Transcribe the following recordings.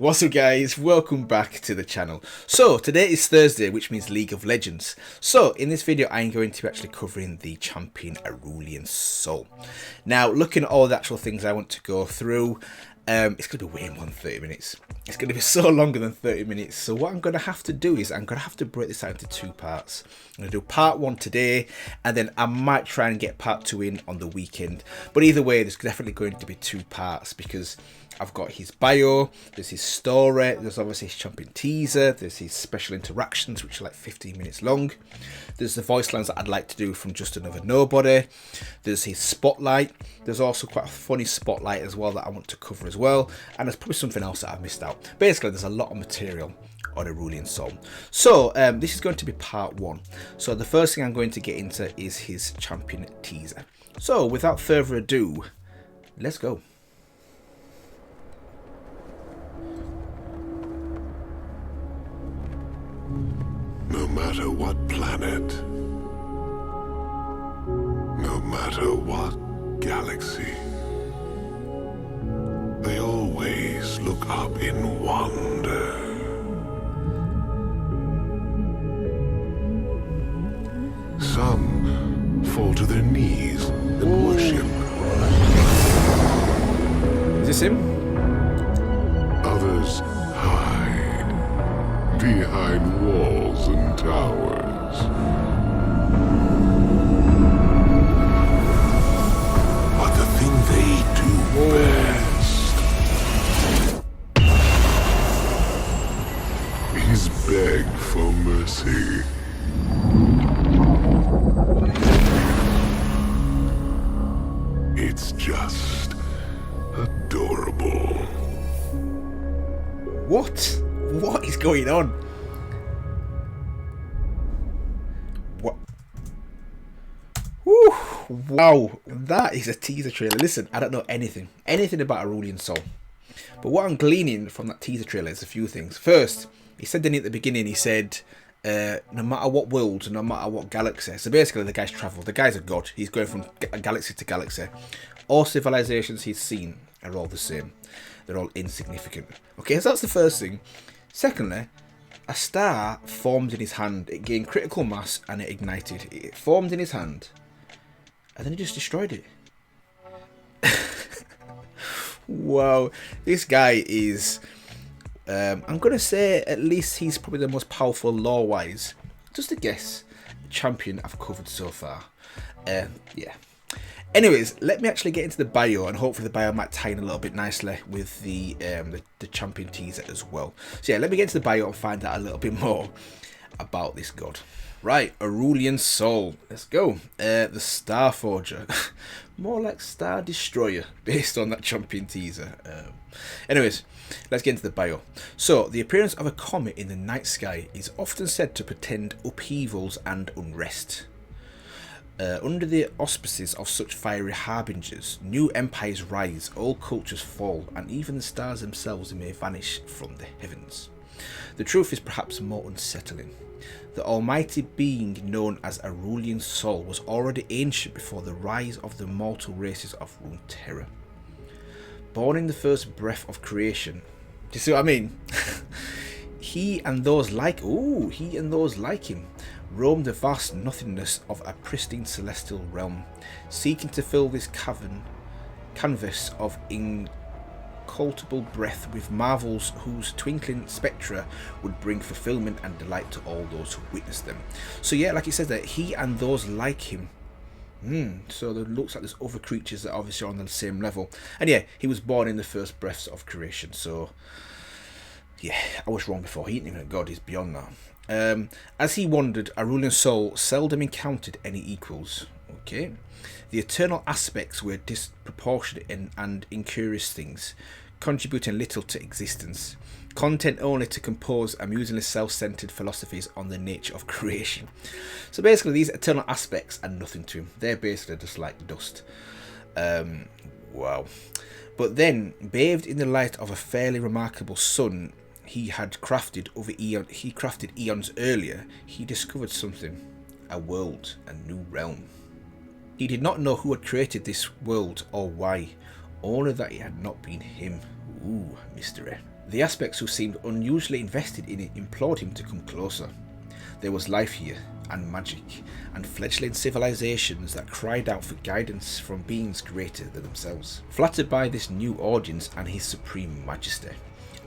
What's up guys, welcome back to the channel. So today is Thursday, which means League of Legends. So in this video I'm going to be actually covering the champion Aurelion Sol. Now looking at all the actual things I want to go through, it's going to be way more than 30 minutes. It's going to be so longer than 30 minutes. So what I'm going to have to do is I'm going to have to break this out into two parts. I'm going to do part one today, and then I might try and get part two in on the weekend. But either way, there's definitely going to be two parts because I've got his bio, there's his story, there's obviously his champion teaser, there's his special interactions, which are like 15 minutes long. There's the voice lines that I'd like to do from Just Another Nobody. There's his spotlight. There's also quite a funny spotlight as well that I want to cover as well. And there's probably something else that I've missed out. Basically, there's a lot of material on Aurelion Sol. So this is going to be part one. So the first thing I'm going to get into is his champion teaser. So without further ado, let's go. No matter what planet, no matter what galaxy, they always look up in wonder. Some fall to their knees and worship. Is this him? Others hide behind walls and towers. But the thing they do best is beg for mercy. It's just adorable. What? What is going on? What? Whew. Wow, that is a teaser trailer. Listen, I don't know anything about Aurelion Sol. But what I'm gleaning from that teaser trailer is a few things. First, he said in at the beginning, he said, no matter what world, no matter what galaxy. So basically the guy's travelled. The guy's a god. He's going from galaxy to galaxy. All civilizations he's seen are all the same. They're all insignificant. Okay, so that's the first thing. Secondly, a star formed in his hand. It gained critical mass and it ignited. It formed in his hand and then he just destroyed it. Wow, this guy is, I'm going to say at least he's probably the most powerful lore-wise, just a guess, champion I've covered so far. Yeah. Anyways, let me actually get into the bio, and hopefully the bio might tie in a little bit nicely with the champion teaser as well. So yeah, let me get into the bio and find out a little bit more about this god. Right, Aurelion Sol. Let's go. The Star Forger. More like Star Destroyer, based on that champion teaser. Anyways, let's get into the bio. So, the appearance of a comet in the night sky is often said to portend upheavals and unrest. Under the auspices of such fiery harbingers, new empires rise, old cultures fall, and even the stars themselves may vanish from the heavens. The truth is perhaps more unsettling. The almighty being known as Aurelion Sol was already ancient before the rise of the mortal races of Runeterra. Born in the first breath of creation, do you see what I mean? He and those like him roam the vast nothingness of a pristine celestial realm, seeking to fill this canvas of inculpable breath with marvels whose twinkling spectra would bring fulfillment and delight to all those who witness them. So yeah, like it says that he and those like him. So it looks like there's other creatures that obviously are on the same level. And yeah, he was born in the first breaths of creation. So yeah, I was wrong before. He ain't even a god, he's beyond that. As he wandered, Aurelion Sol seldom encountered any equals. Okay, the eternal aspects were disproportionate and incurious things, contributing little to existence, content only to compose amusingly self-centered philosophies on the nature of creation. So basically, these eternal aspects are nothing to him. They're basically just like dust. Wow. But then, bathed in the light of a fairly remarkable sun he crafted eons earlier, he discovered something, a world, a new realm. He did not know who had created this world or why, only that it had not been him. Ooh, mystery. The aspects, who seemed unusually invested in it, implored him to come closer. There was life here, and magic, and fledgling civilizations that cried out for guidance from beings greater than themselves. Flattered by this new audience and his supreme majesty,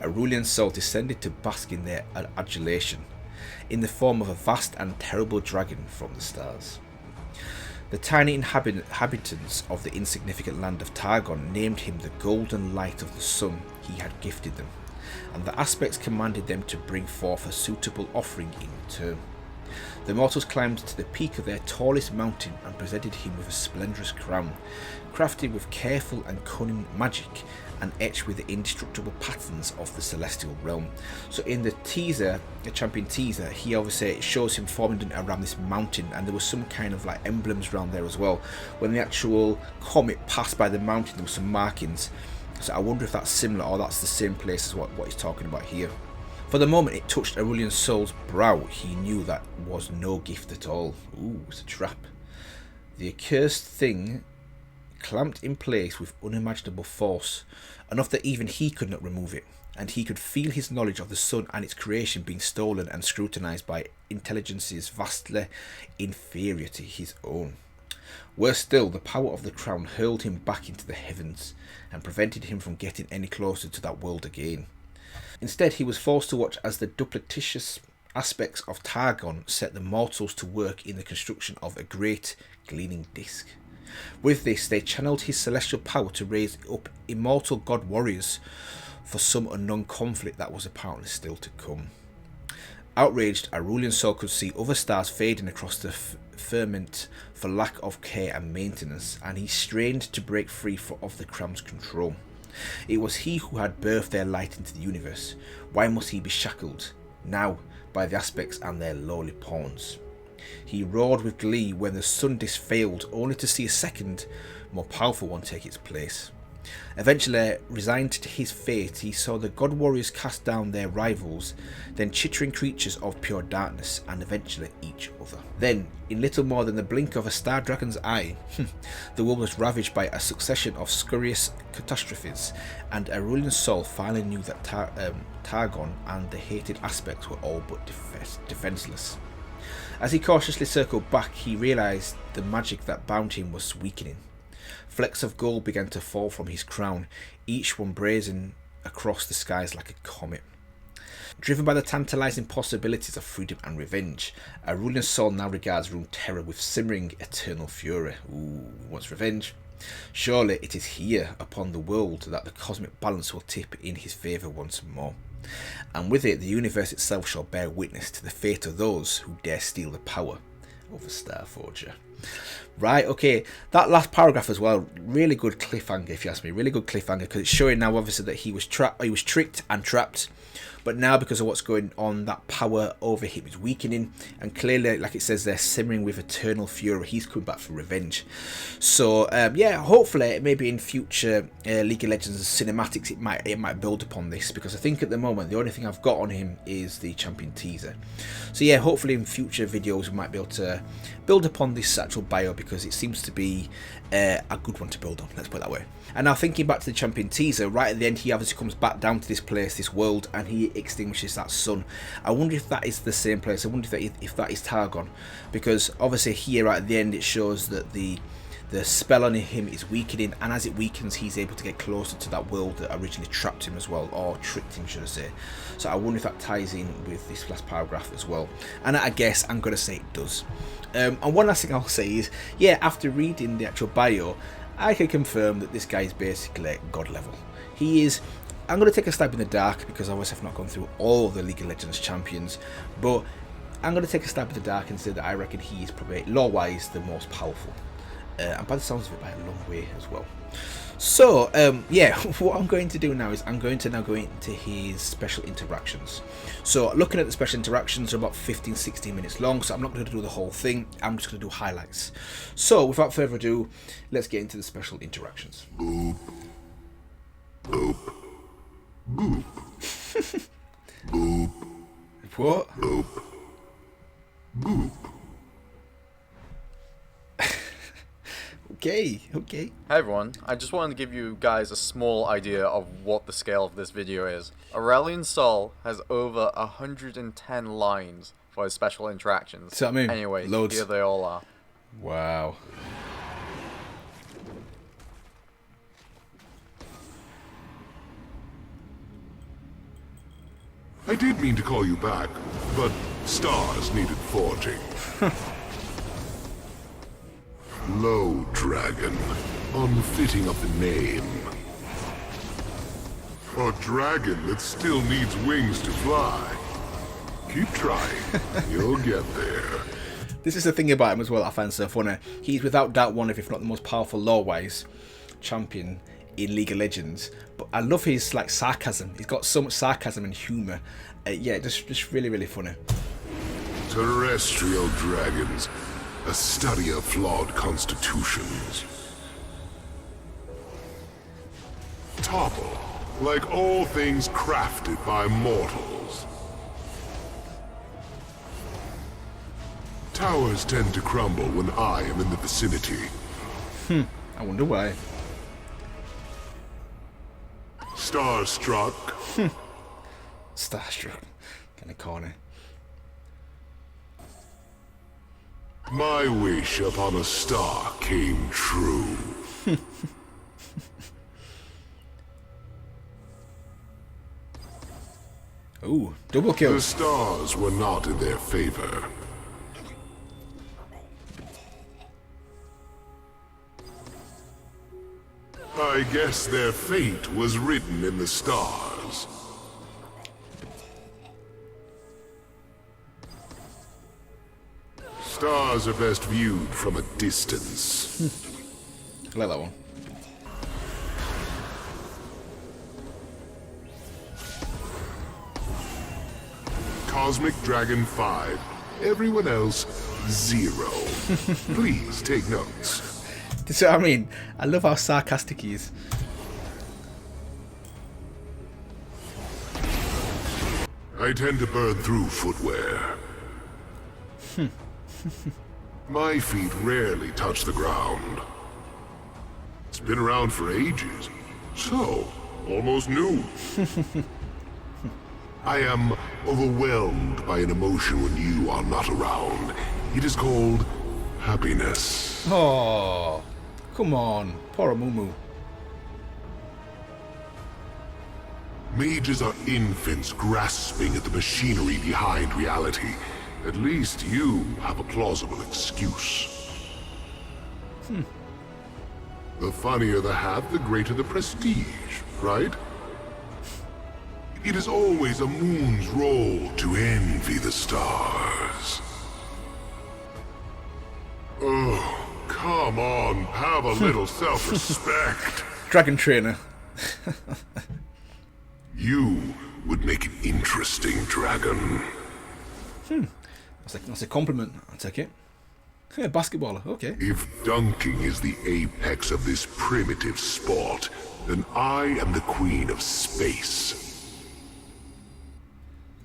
Aurelion Sol descended to bask in their adulation, in the form of a vast and terrible dragon from the stars. The tiny inhabitants of the insignificant land of Targon named him the golden light of the sun he had gifted them, and the aspects commanded them to bring forth a suitable offering in return. The mortals climbed to the peak of their tallest mountain and presented him with a splendorous crown, crafted with careful and cunning magic and etched with the indestructible patterns of the celestial realm. So in the teaser, the champion teaser, he obviously shows him forming around this mountain, and there was some kind of like emblems around there as well. When the actual comet passed by the mountain, there were some markings. So I wonder if that's similar, or that's the same place as what he's talking about here. For the moment it touched Aurelion Sol's brow, he knew that was no gift at all. Ooh, it's a trap. The accursed thing clamped in place with unimaginable force, enough that even he could not remove it, and he could feel his knowledge of the sun and its creation being stolen and scrutinized by intelligences vastly inferior to his own. Worse still, the power of the crown hurled him back into the heavens and prevented him from getting any closer to that world again. Instead, he was forced to watch as the duplicitous aspects of Targon set the mortals to work in the construction of a great gleaming disc. With this, they channeled his celestial power to raise up immortal god warriors for some unknown conflict that was apparently still to come. Outraged, Aurelion Sol could see other stars fading across the firmament for lack of care and maintenance, and he strained to break free of the crown's control. It was he who had birthed their light into the universe. Why must he be shackled, now, by the aspects and their lowly pawns? He roared with glee when the sun disk failed, only to see a second, more powerful one take its place. Eventually, resigned to his fate, he saw the god warriors cast down their rivals, then chittering creatures of pure darkness, and eventually each other. Then, in little more than the blink of a star dragon's eye, the world was ravaged by a succession of scurrilous catastrophes, and Aurelion Sol finally knew that Targon and the hated aspects were all but defenseless. As he cautiously circled back, he realized the magic that bound him was weakening. Flecks of gold began to fall from his crown, each one blazing across the skies like a comet. Driven by the tantalizing possibilities of freedom and revenge, Aurelion Sol now regards Runeterra with simmering eternal fury. Ooh, wants revenge? Surely it is here, upon the world, that the cosmic balance will tip in his favour once more. And with it, the universe itself shall bear witness to the fate of those who dare steal the power of the Starforger. Right, okay, that last paragraph as well, really good cliffhanger if you ask me, really good cliffhanger, because it's showing now obviously that he was tricked and trapped, but now because of what's going on, that power over him is weakening, and clearly, like it says there, simmering with eternal fury, he's coming back for revenge. So yeah, hopefully maybe in future League of Legends cinematics it might build upon this, because I think at the moment the only thing I've got on him is the champion teaser. So yeah, hopefully in future videos we might be able to build upon this actual bio, because it seems to be a good one to build on, let's put it that way. And now thinking back to the champion teaser, right at the end he obviously comes back down to this place, this world, and he extinguishes that sun. I wonder if that is the same place. I wonder if that is Targon, because obviously here right at the end it shows that the spell on him is weakening, and as it weakens he's able to get closer to that world that originally trapped him as well, or tricked him should I say. So I wonder if that ties in with this last paragraph as well, and I guess I'm going to say it does. And one last thing I'll say is, yeah, after reading the actual bio, I can confirm that this guy is basically god level. He is, I'm going to take a stab in the dark because obviously I've not gone through all the League of Legends champions, but I'm going to take a stab in the dark and say that I reckon he is probably lore-wise the most powerful. And by the sounds of it, by a long way as well. So yeah, what I'm going to do now is I'm going to now go into his special interactions. So looking at the special interactions, they're about 15-16 minutes long, so I'm not going to do the whole thing, I'm just going to do highlights. So without further ado, let's get into the special interactions. Boop. Boop. Boop. Boop. What? Boop. Boop. Okay, okay. Hey everyone, I just wanted to give you guys a small idea of what the scale of this video is. Aurelion Sol has over 110 lines for his special interactions. So, I mean, anyway, loads. here they all are. Wow. I did mean to call you back, but stars needed forging. Low dragon, unfitting of the name. A dragon that still needs wings to fly. Keep trying, you'll get there. This is the thing about him as well I find so funny. He's without doubt one of, if not the most powerful lore-wise champion in League of Legends. But I love his like sarcasm. He's got so much sarcasm and humour. Yeah, just really, really funny. Terrestrial dragons, a study of flawed constitutions. Topple, like all things crafted by mortals. Towers tend to crumble when I am in the vicinity. I wonder why. Starstruck. Starstruck. Kind of corny. My wish upon a star came true. Ooh, double kill. The stars were not in their favor. I guess their fate was written in the stars. Stars are best viewed from a distance. I like that one. Cosmic Dragon 5. Everyone else, 0. Please take notes. See what I mean? I love how sarcastic he is. I tend to burn through footwear. My feet rarely touch the ground. It's been around for ages, so almost new. I am overwhelmed by an emotion when you are not around. It is called happiness. Oh, come on. Poor Amumu. Mages are infants grasping at the machinery behind reality. At least you have a plausible excuse. The funnier the hat, the greater the prestige, right? It is always a moon's role to envy the stars. Oh, come on, have a little self-respect. Dragon trainer. You would make an interesting dragon. That's a compliment. I'll take it. Yeah, basketballer. Okay. If dunking is the apex of this primitive sport, then I am the queen of space.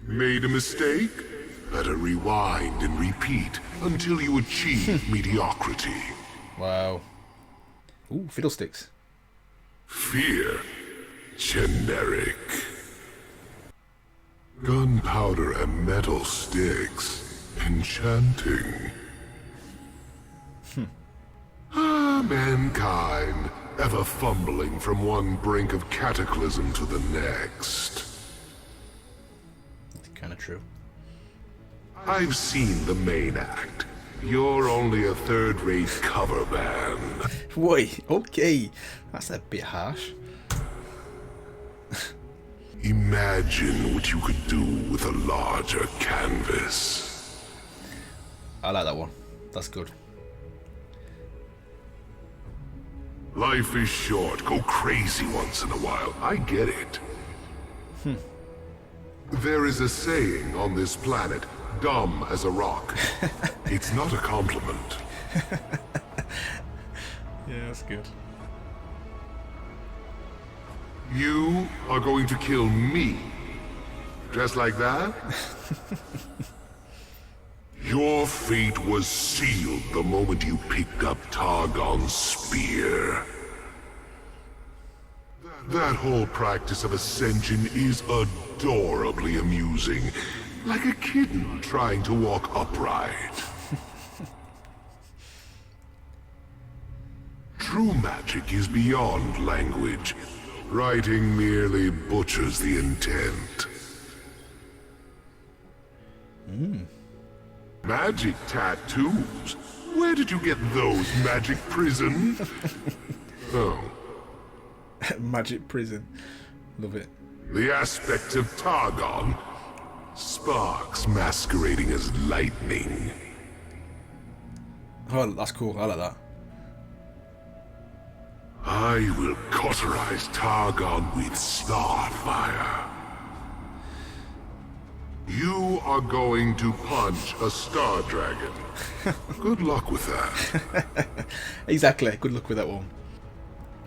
Made a mistake? Better rewind and repeat until you achieve mediocrity. Wow. Ooh, fiddlesticks. Fear? Generic. Gunpowder and metal sticks. Enchanting. Mankind, ever fumbling from one brink of cataclysm to the next. That's kind of true. I've seen the main act. You're only a third-rate cover band. Wait, okay. That's a bit harsh. Imagine what you could do with a larger canvas. I like that one. That's good. Life is short. Go crazy once in a while. I get it. There is a saying on this planet, dumb as a rock. It's not a compliment. Yeah, that's good. You are going to kill me. Just like that? Your fate was sealed the moment you picked up Targon's spear. That whole practice of ascension is adorably amusing, like a kitten trying to walk upright. True magic is beyond language. Writing merely butchers the intent. Magic tattoos? Where did you get those, Magic Prison? Oh. Magic prison. Love it. The aspect of Targon. Sparks masquerading as lightning. Oh, that's cool. I like that. I will cauterize Targon with starfire. You are going to punch a star dragon. Good luck with that. Exactly. Good luck with that one.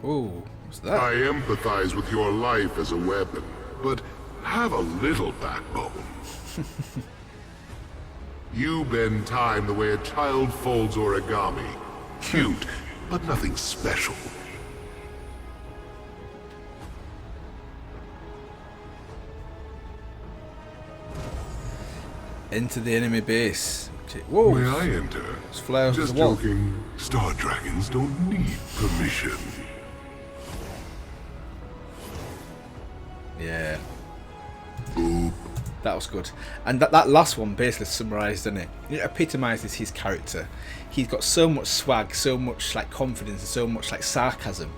Oh, what's that? I empathize with your life as a weapon, but have a little backbone. You bend time the way a child folds origami. Cute, but nothing special. Enter the enemy base. Whoa. May I enter? It's flare Just the wall. joking. Star dragons don't need permission. Yeah. Boop. That was good. And that last one basically summarised, didn't it? It epitomises his character. He's got so much swag, so much like confidence, and so much like sarcasm.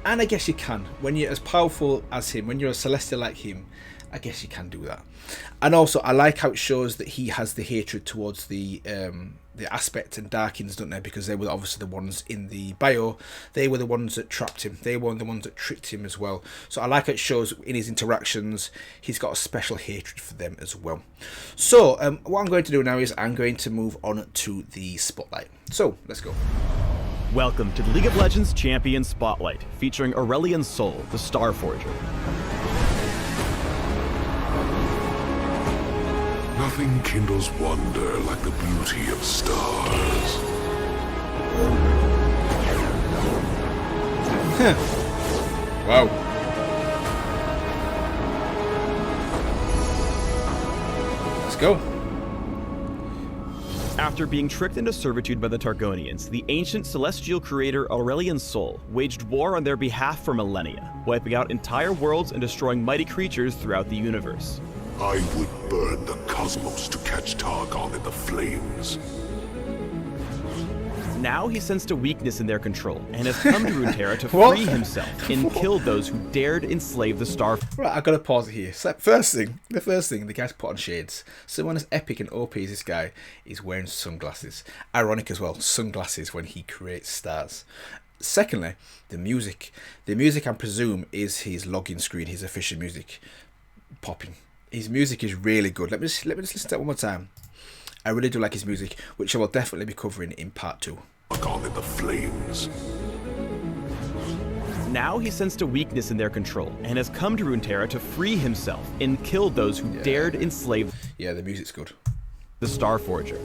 And I guess you can. When you're as powerful as him, when you're a Celestial like him, I guess you can do that. And also, I like how it shows that he has the hatred towards the Aspect and Darkins, don't they? Because they were obviously the ones in the bio. They were the ones that trapped him. They were the ones that tricked him as well. So I like how it shows in his interactions, he's got a special hatred for them as well. So what I'm going to do now is I'm going to move on to the Spotlight. So let's go. Welcome to the League of Legends Champion Spotlight, featuring Aurelion Sol, the Star Forger. Nothing kindles wonder like the beauty of stars. Wow. Let's go. After being tricked into servitude by the Targonians, the ancient celestial creator Aurelion Sol waged war on their behalf for millennia, wiping out entire worlds and destroying mighty creatures throughout the universe. I would burn the cosmos to catch Targon in the flames. Now he sensed a weakness in their control and has come to Runeterra to free himself and kill those who dared enslave the Star. Right, I've got to pause it here. So the first thing, the guy's put on shades. Someone as epic and OP as this guy is wearing sunglasses. Ironic as well, sunglasses when he creates stars. Secondly, the music. The music, I presume, is his login screen, his official music. Popping. His music is really good. Let me just listen to that one more time. I really do like his music, which I will definitely be covering in part 2. Targon in the flames. Now he sensed a weakness in their control and has come to Runeterra to free himself and kill those who dared enslave. Yeah, the music's good. The Star Forger.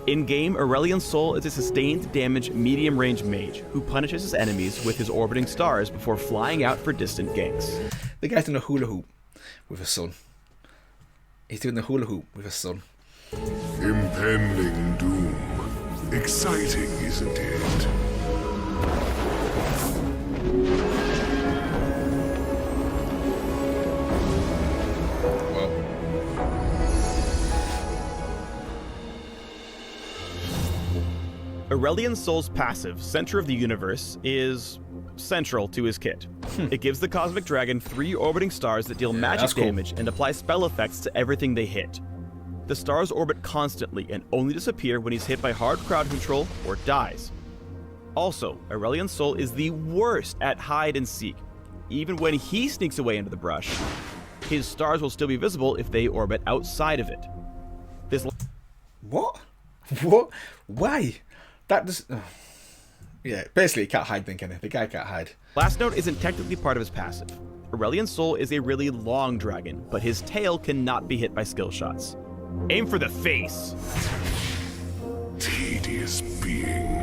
In-game, Aurelion Sol is a sustained damage medium-range mage who punishes his enemies with his orbiting stars before flying out for distant ganks. The guy's doing a hula hoop with a sun. He's doing the hula hoop with a sun. Impending doom. Exciting, isn't it? Well, Aurelion Sol's passive, Center of the Universe, is central to his kit. It gives the Cosmic Dragon 3 orbiting stars that deal magic that's cool. damage and apply spell effects to everything they hit. The stars orbit constantly and only disappear when he's hit by hard crowd control or dies. Also, Aurelion Sol is the worst at hide and seek. Even when he sneaks away into the brush, his stars will still be visible if they orbit outside of it. This what? What? Why? That does. Yeah, basically, he can't hide then, can he? The guy can't hide. last note isn't technically part of his passive. Aurelion Sol is a really long dragon, but his tail cannot be hit by skill shots. Aim for the face. Tedious being.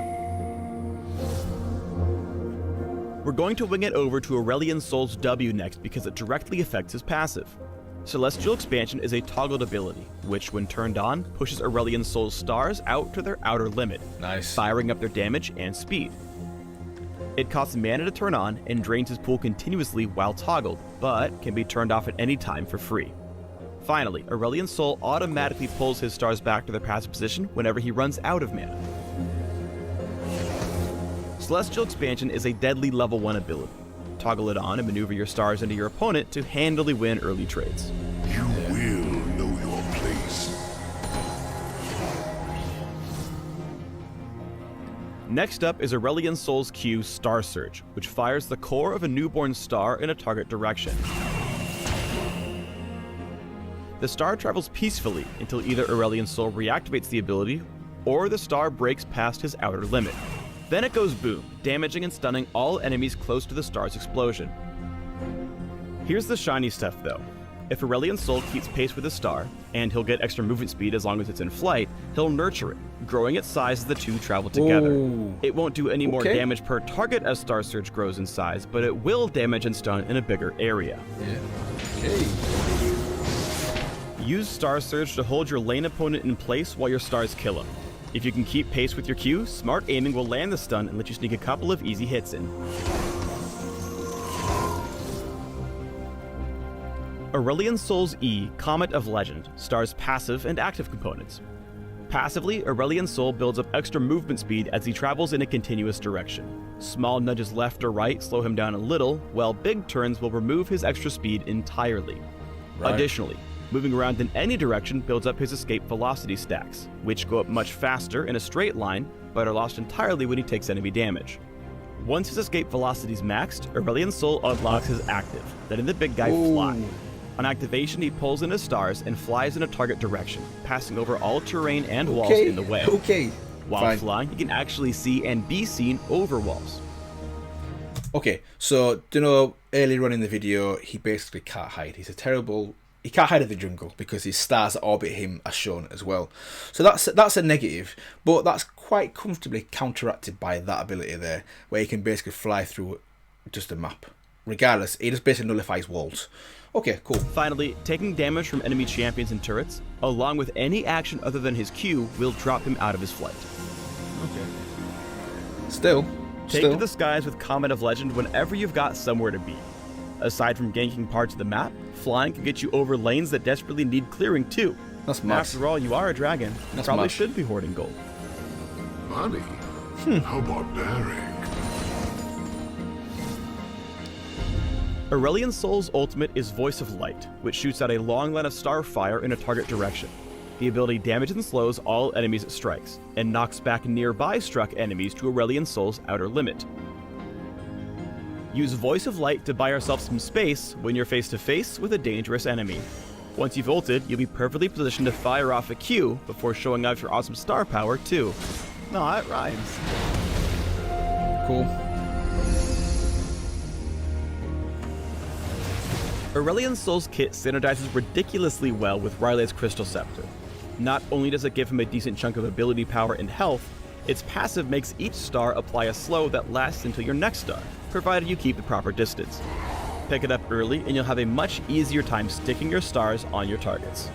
We're going to wing it over to Aurelion Sol's W next because it directly affects his passive. Celestial Expansion is a toggled ability, which when turned on, pushes Aurelion Sol's stars out to their outer limit, Nice. firing up their damage and speed. It costs mana to turn on and drains his pool continuously while toggled, but can be turned off at any time for free. Finally, Aurelion Sol automatically pulls his stars back to their passive position whenever he runs out of mana. Celestial Expansion is a deadly level 1 ability. Toggle it on and maneuver your stars into your opponent to handily win early trades. You will know your place. Next up is Aurelion Sol's Q Star Surge, which fires the core of a newborn star in a target direction. The star travels peacefully until either Aurelion Sol reactivates the ability, or the star breaks past his outer limit. Then it goes boom, damaging and stunning all enemies close to the star's explosion. Here's the shiny stuff though. If Aurelion Sol keeps pace with the star, and he'll get extra movement speed as long as it's in flight, he'll nurture it, growing its size as the two travel together. Ooh. It won't do any more Okay. damage per target as Star Surge grows in size, but it will damage and stun in a bigger area. Yeah. Okay. Use Star Surge to hold your lane opponent in place while your stars kill him. If you can keep pace with your Q, smart aiming will land the stun and let you sneak a couple of easy hits in. Aurelion Sol's E, Comet of Legend, stars passive and active components. Passively, Aurelion Sol builds up extra movement speed as he travels in a continuous direction. Small nudges left or right slow him down a little, while big turns will remove his extra speed entirely. Right. Additionally, moving around in any direction builds up his escape velocity stacks, which go up much faster in a straight line, but are lost entirely when he takes enemy damage. Once his escape velocity is maxed, Aurelion Sol unlocks his active, letting the big guy fly. On activation, he pulls in his stars and flies in a target direction, passing over all terrain and walls in the way. Okay. While Fine. flying, he can actually see and be seen over walls. Okay, so, you know, earlier on in the video, he basically can't hide. He can't hide in the jungle because his stars that orbit him are shown as well. So that's a negative, but that's quite comfortably counteracted by that ability there, where he can basically fly through just a map. Regardless, he just basically nullifies walls. Okay, cool. Finally, taking damage from enemy champions and turrets, along with any action other than his Q, will drop him out of his flight. Okay. Still. Take to the skies with Comet of Legend whenever you've got somewhere to be. Aside from ganking parts of the map, flying can get you over lanes that desperately need clearing too. That's mad. After all, you are a dragon. That's Probably mad. should be hoarding gold. Funny. How barbaric. Aurelion Sol's ultimate is Voice of Light, which shoots out a long line of starfire in a target direction. The ability damages and slows all enemies it strikes, and knocks back nearby struck enemies to Aurelion Sol's outer limit. Use Voice of Light to buy yourself some space when you're face to face with a dangerous enemy. Once you've ulted, you'll be perfectly positioned to fire off a Q before showing off your awesome star power too. Nah, it rhymes. Cool. Aurelion Sol's kit synergizes ridiculously well with Rylai's Crystal Scepter. Not only does it give him a decent chunk of ability power and health, its passive makes each star apply a slow that lasts until your next star, provided you keep the proper distance. Pick it up early and you'll have a much easier time sticking your stars on your targets.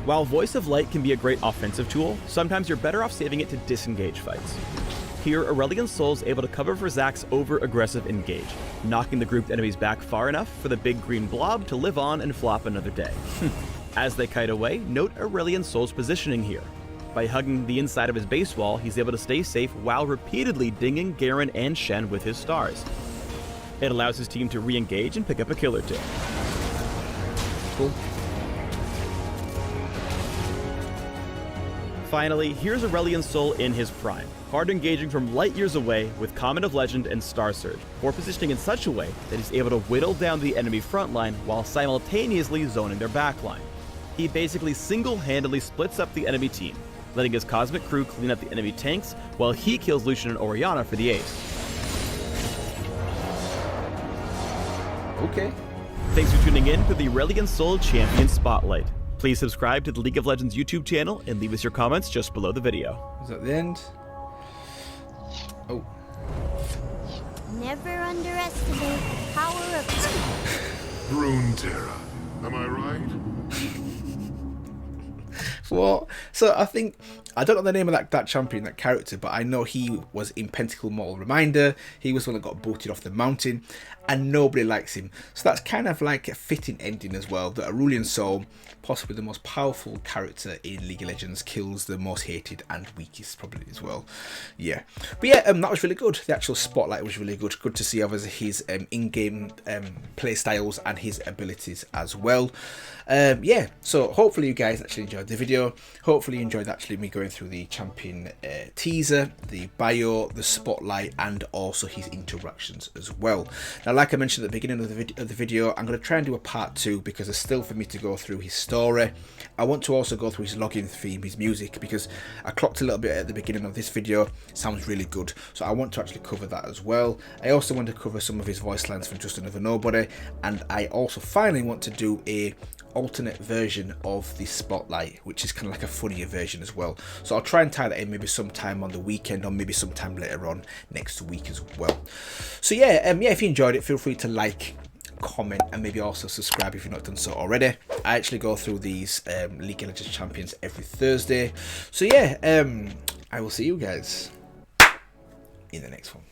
While Voice of Light can be a great offensive tool, sometimes you're better off saving it to disengage fights. Here, Aurelion Sol is able to cover for Zack's over-aggressive engage, knocking the grouped enemies back far enough for the big green blob to live on and flop another day. As they kite away, note Aurelion Sol's positioning here. By hugging the inside of his base wall, he's able to stay safe while repeatedly dinging Garen and Shen with his stars. It allows his team to re-engage and pick up a kill or two. Cool. Finally, here's Aurelion Sol in his prime, hard engaging from light years away with Comet of Legend and Star Surge, or positioning in such a way that he's able to whittle down the enemy front line while simultaneously zoning their backline. He basically single-handedly splits up the enemy team, letting his cosmic crew clean up the enemy tanks while he kills Lucian and Orianna for the ace. Okay. Thanks for tuning in to the Aurelion Sol Champion Spotlight. Please subscribe to the League of Legends YouTube channel and leave us your comments just below the video. Is that the end? Oh. Never underestimate the power of Runeterra, am I right? What? So I don't know the name of that champion, that character, but I know he was in Pentacle Mortal Reminder. He was the one that got booted off the mountain, and nobody likes him. So that's kind of like a fitting ending as well, that Aurelion Sol, possibly the most powerful character in League of Legends, kills the most hated and weakest probably as well. Yeah. But yeah, that was really good. The actual spotlight was really good. Good to see obviously his in-game play styles and his abilities as well. Yeah, so hopefully you guys actually enjoyed the video. Hopefully you enjoyed actually me going through the champion teaser, the bio, the spotlight, and also his interactions as well. Now, like I mentioned at the beginning of the video, I'm going to try and do a part 2 because there's still for me to go through his story. I want to also go through his login theme, his music, because I clocked a little bit at the beginning of this video. It sounds really good, so I want to actually cover that as well. I also want to cover some of his voice lines from Just Another Nobody, and I also finally want to do a alternate version of the spotlight, which is kind of like a funnier version as well. So I'll try and tie that in maybe sometime on the weekend, or maybe sometime later on next week as well. So yeah, if you enjoyed it, feel free to like, comment, and maybe also subscribe if you've not done so already. I actually go through these League of Legends champions every Thursday. So yeah, I will see you guys in the next one.